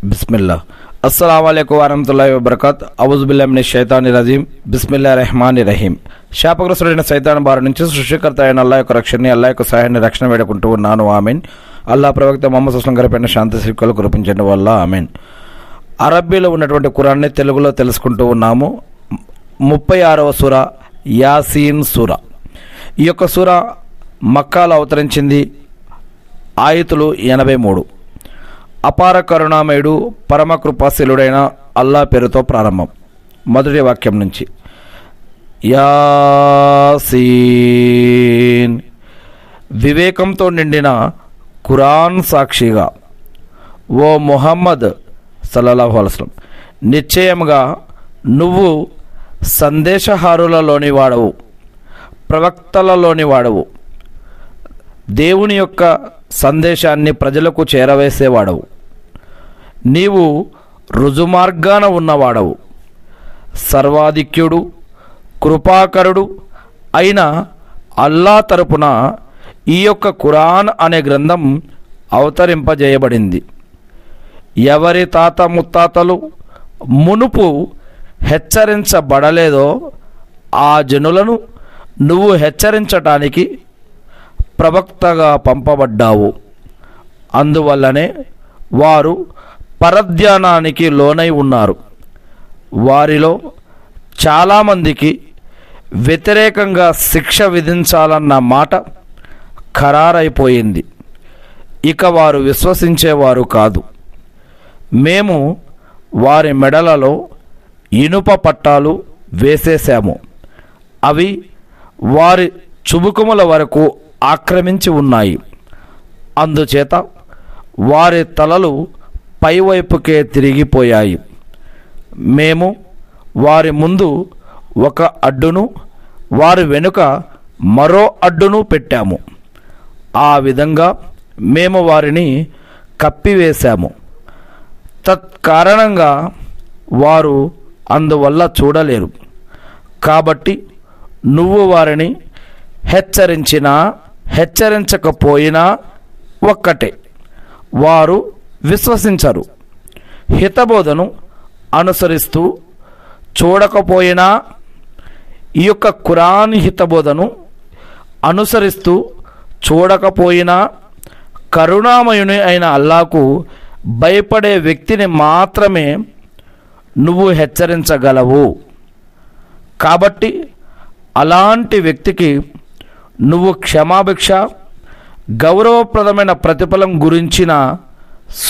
బిస్మిల్లా. అస్సలాము అలైకుం వరహ్మతుల్లాహి వబరకాత్. అవుజు బిల్లాహి మినష్ షైతానిర్ రజీం. బిస్మిల్లాహిర్ రహ్మానిర్ రహీం. శాపగ్రస్తుడైన సైతాన్ బారి నుంచి సృష్టికర్త అయిన అల్లాహ్ యొక్క రక్షణని, అల్లాహ్ యొక్క సహాయాన్ని, రక్షణ వేడుకుంటూ ఉన్నాను. ఆమీన్. అల్లాహ్ ప్రవక్త ముహమ్మద్ సల్లల్లాహు అలైహి వసల్లం గారి పైన శాంతి సిక్కులు వల్ల ఆమీన్. అరబ్బీలో ఉన్నటువంటి ఖురాన్ని తెలుగులో తెలుసుకుంటూ ఉన్నాము. 36వ సూర యాసీన్ సూర. ఈ యొక్క సూర మక్కాలో అవతరించింది. ఆయతులు 83. అపార కరుణామయుడు పరమ కృపాశీలుడైన అల్లా పేరుతో ప్రారంభం. మొదటి వాక్యం నుంచి. యాసీన్. వివేకంతో నిండిన ఖురాన్ సాక్షిగా, ఓ ముహమ్మద్ సల్లల్లాహు అలైహి వసల్లం, నిశ్చయంగా నువ్వు సందేశహారులలోని వాడవు, ప్రవక్తలలోని వాడవు, దేవుని యొక్క సందేశాన్ని ప్రజలకు చేరవేసేవాడవు, నీవు రుజుమార్గాన ఉన్నవాడవు, సర్వాధిక్యుడు కృపాకరుడు అయిన అల్లా తరపున ఈ యొక్క ఖురాన్ అనే గ్రంథం అవతరింపజేయబడింది. ఎవరి తాత ముత్తాతలు మునుపు హెచ్చరించబడలేదో ఆ జనులను నువ్వు హెచ్చరించటానికి ప్రవక్తగా పంపబడ్డావు. అందువల్లనే వారు పరధ్యానానికి లోనై ఉన్నారు. వారిలో చాలామందికి వ్యతిరేకంగా శిక్ష విధించాలన్న మాట ఖరారైపోయింది. ఇక వారు విశ్వసించేవారు కాదు. మేము వారి మెడలలో ఇనుప పట్టాలు వేసేశాము. అవి వారి చుబుకముల వరకు ఆక్రమించి ఉన్నాయి. అందుచేత వారి తలలు పైవైపుకే తిరిగిపోయాయి. మేము వారి ముందు ఒక అడ్డును, వారి వెనుక మరో అడ్డును పెట్టాము. ఆ విధంగా మేము వారిని కప్పివేశాము. తత్కారణంగా వారు అందువల్ల చూడలేరు. కాబట్టి నువ్వు వారిని హెచ్చరించినా హెచ్చరించకపోయినా ఒక్కటే, వారు విశ్వసించరు. హితబోధను అనుసరిస్తూ చూడకపోయినా, ఈ యొక్క ఖురాన్ హితబోధను అనుసరిస్తూ చూడకపోయినా, కరుణామయుని అయిన అల్లాకు భయపడే వ్యక్తిని మాత్రమే నువ్వు హెచ్చరించగలవు. కాబట్టి అలాంటి వ్యక్తికి నువ్వు క్షమాభిక్ష, గౌరవప్రదమైన ప్రతిఫలం గురించిన